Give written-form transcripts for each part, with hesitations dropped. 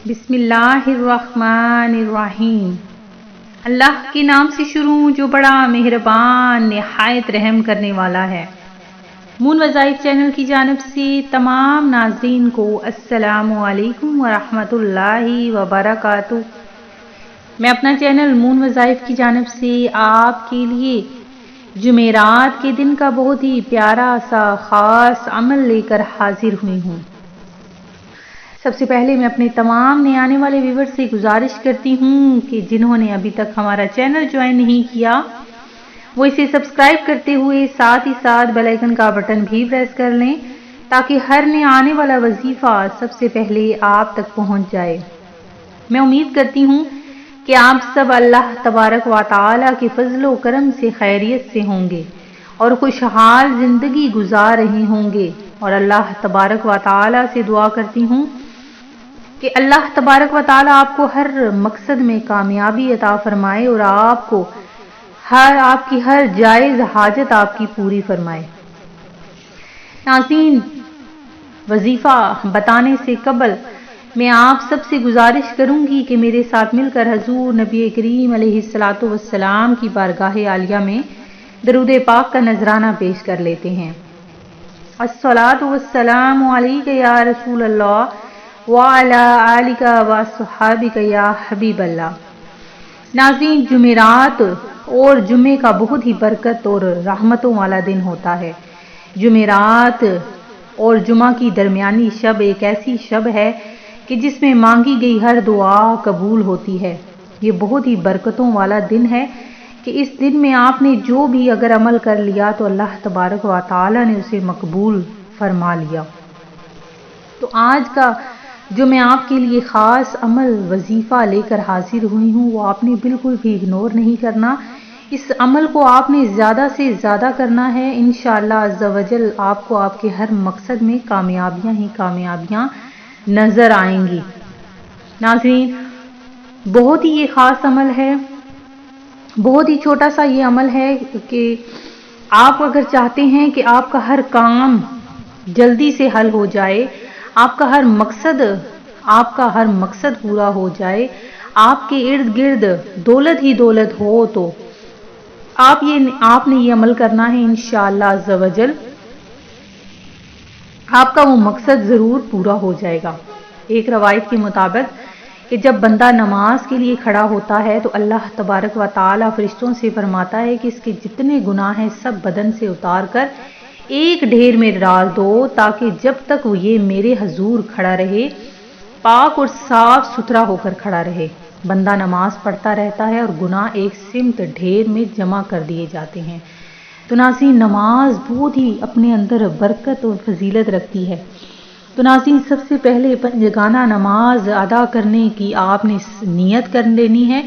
بسم اللہ الرحمن الرحیم۔ اللہ کے نام سے شروع جو بڑا مہربان نہایت رحم کرنے والا ہے۔ مون وظائف چینل کی جانب سے تمام ناظرین کو السلام علیکم ورحمۃ اللہ وبرکاتہ۔ میں اپنا چینل مون وظائف کی جانب سے آپ کے لیے جمعرات کے دن کا بہت ہی پیارا سا خاص عمل لے کر حاضر ہوئی ہوں۔ سب سے پہلے میں اپنے تمام نئے آنے والے ویور سے گزارش کرتی ہوں کہ جنہوں نے ابھی تک ہمارا چینل جوائن نہیں کیا وہ اسے سبسکرائب کرتے ہوئے ساتھ ہی ساتھ بیل آئیکن کا بٹن بھی پریس کر لیں تاکہ ہر نئے آنے والا وظیفہ سب سے پہلے آپ تک پہنچ جائے۔ میں امید کرتی ہوں کہ آپ سب اللہ تبارک و تعالی کے فضل و کرم سے خیریت سے ہوں گے اور خوشحال زندگی گزار رہے ہوں گے، اور اللہ تبارک و تعالی سے دعا کرتی ہوں کہ اللہ تبارک و تعالی آپ کو ہر مقصد میں کامیابی عطا فرمائے اور آپ کی ہر جائز حاجت آپ کی پوری فرمائے۔ ناظرین، وظیفہ بتانے سے قبل میں آپ سب سے گزارش کروں گی کہ میرے ساتھ مل کر حضور نبی کریم علیہ الصلاۃ والسلام کی بارگاہ عالیہ میں درود پاک کا نذرانہ پیش کر لیتے ہیں۔ الصلاۃ والسلام علیک یا رسول اللہ وعلی آلک واصحابک یا حبیب اللہ۔ ناظرین، جمعرات اور جمعے کا بہت ہی برکت اور رحمتوں والا دن ہوتا ہے۔ جمعرات اور جمعہ کی درمیانی شب ایک ایسی شب ہے کہ جس میں مانگی گئی ہر دعا قبول ہوتی ہے۔ یہ بہت ہی برکتوں والا دن ہے کہ اس دن میں آپ نے جو بھی اگر عمل کر لیا تو اللہ تبارک و تعالی نے اسے مقبول فرما لیا۔ تو آج کا جو میں آپ کے لیے خاص عمل وظیفہ لے کر حاضر ہوئی ہوں وہ آپ نے بالکل بھی اگنور نہیں کرنا۔ اس عمل کو آپ نے زیادہ سے زیادہ کرنا ہے۔ انشاءاللہ عز و جل آپ کو آپ کے ہر مقصد میں کامیابیاں ہی کامیابیاں نظر آئیں گی۔ ناظرین، بہت ہی یہ خاص عمل ہے، بہت ہی چھوٹا سا یہ عمل ہے کہ آپ اگر چاہتے ہیں کہ آپ کا ہر کام جلدی سے حل ہو جائے، آپ کا ہر مقصد پورا ہو جائے، آپ کے ارد گرد دولت ہی دولت ہو، تو آپ نے یہ عمل کرنا ہے۔ انشاءاللہ عز و جل آپ کا وہ مقصد ضرور پورا ہو جائے گا۔ ایک روایت کے مطابق کہ جب بندہ نماز کے لیے کھڑا ہوتا ہے تو اللہ تبارک و تعالی فرشتوں سے فرماتا ہے کہ اس کے جتنے گناہ ہیں سب بدن سے اتار کر ایک ڈھیر میں ڈال دو تاکہ جب تک وہ یہ میرے حضور کھڑا رہے پاک اور صاف ستھرا ہو کر کھڑا رہے۔ بندہ نماز پڑھتا رہتا ہے اور گناہ ایک سمت ڈھیر میں جمع کر دیے جاتے ہیں۔ تو ناظرین، نماز بہت ہی اپنے اندر برکت اور فضیلت رکھتی ہے۔ تو ناظرین، سب سے پہلے پنجگانہ نماز ادا کرنے کی آپ نے نیت کر لینی ہے،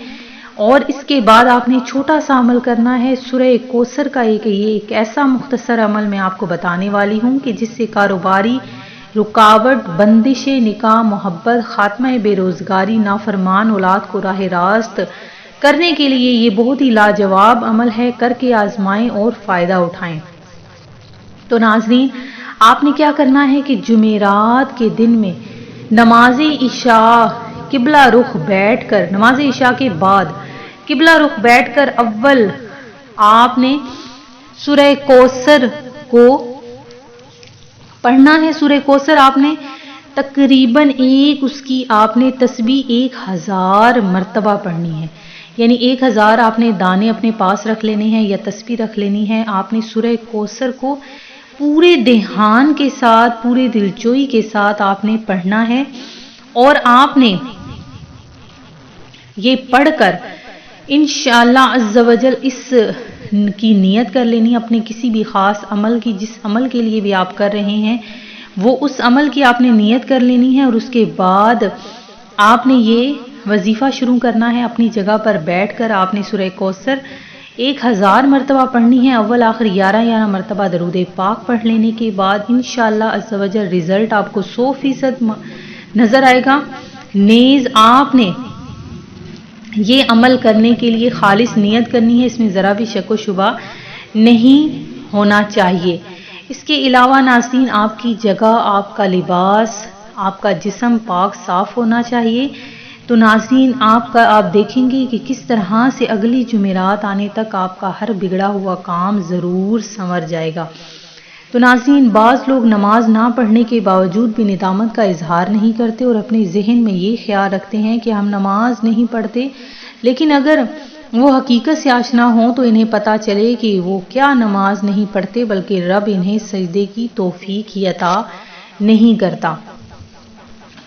اور اس کے بعد آپ نے چھوٹا سا عمل کرنا ہے۔ سورہ کوثر کا ایک ایسا مختصر عمل میں آپ کو بتانے والی ہوں کہ جس سے کاروباری رکاوٹ، بندش نکاح، محبت، خاتمہ بے روزگاری، نافرمان اولاد کو راہ راست کرنے کے لیے یہ بہت ہی لاجواب عمل ہے۔ کر کے آزمائیں اور فائدہ اٹھائیں۔ تو ناظرین، آپ نے کیا کرنا ہے کہ جمعرات کے دن میں نماز عشاء قبلہ رخ بیٹھ کر، نماز عشاء کے بعد قبلہ رخ بیٹھ کر اول آپ نے سورہ کوثر کو پڑھنا ہے۔ سورہ کوثر آپ نے تقریباً اس کی آپ نے تسبیح 1000 مرتبہ پڑھنی ہے، یعنی 1000 آپ نے دانے اپنے پاس رکھ لینے ہیں یا تسبیح رکھ لینی ہے۔ آپ نے سورہ کوثر کو پورے دھیان کے ساتھ، پورے دلجوئی کے ساتھ آپ نے پڑھنا ہے، اور آپ نے یہ پڑھ کر انشاءاللہ عز و جل اس کی نیت کر لینی اپنے کسی بھی خاص عمل کی، جس عمل کے لیے بھی آپ کر رہے ہیں وہ اس عمل کی آپ نے نیت کر لینی ہے، اور اس کے بعد آپ نے یہ وظیفہ شروع کرنا ہے۔ اپنی جگہ پر بیٹھ کر آپ نے سورہ کوثر 1000 مرتبہ پڑھنی ہے۔ اول آخر 11 مرتبہ درود پاک پڑھ لینے کے بعد انشاءاللہ عز و جل رزلٹ آپ کو 100% نظر آئے گا۔ نیز آپ نے یہ عمل کرنے کے لیے خالص نیت کرنی ہے، اس میں ذرا بھی شک و شبہ نہیں ہونا چاہیے۔ اس کے علاوہ ناظرین، آپ کی جگہ، آپ کا لباس، آپ کا جسم پاک صاف ہونا چاہیے۔ تو ناظرین آپ دیکھیں گے کہ کس طرح سے اگلی جمعرات آنے تک آپ کا ہر بگڑا ہوا کام ضرور سنور جائے گا۔ تو ناظرین بعض لوگ نماز نہ پڑھنے کے باوجود بھی ندامت کا اظہار نہیں کرتے اور اپنے ذہن میں یہ خیال رکھتے ہیں کہ ہم نماز نہیں پڑھتے، لیکن اگر وہ حقیقت سے آشنا ہوں تو انہیں پتہ چلے کہ وہ کیا نماز نہیں پڑھتے بلکہ رب انہیں سجدے کی توفیق ہی عطا نہیں کرتا۔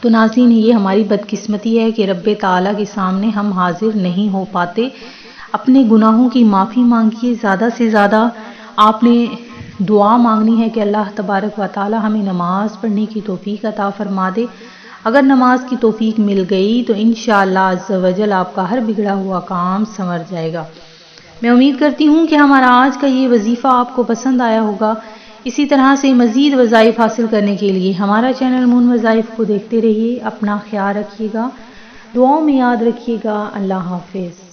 تو ناظرین یہ ہماری بدقسمتی ہے کہ رب تعالیٰ کے سامنے ہم حاضر نہیں ہو پاتے۔ اپنے گناہوں کی معافی مانگیے، زیادہ سے زیادہ آپ نے دعا مانگنی ہے کہ اللہ تبارک و تعالیٰ ہمیں نماز پڑھنے کی توفیق عطا فرما دے۔ اگر نماز کی توفیق مل گئی تو انشاءاللہ عز و جل آپ کا ہر بگڑا ہوا کام سنور جائے گا۔ میں امید کرتی ہوں کہ ہمارا آج کا یہ وظیفہ آپ کو پسند آیا ہوگا۔ اسی طرح سے مزید وظائف حاصل کرنے کے لیے ہمارا چینل مون وظائف کو دیکھتے رہیے۔ اپنا خیال رکھیے گا، دعاؤں میں یاد رکھیے گا۔ اللہ حافظ۔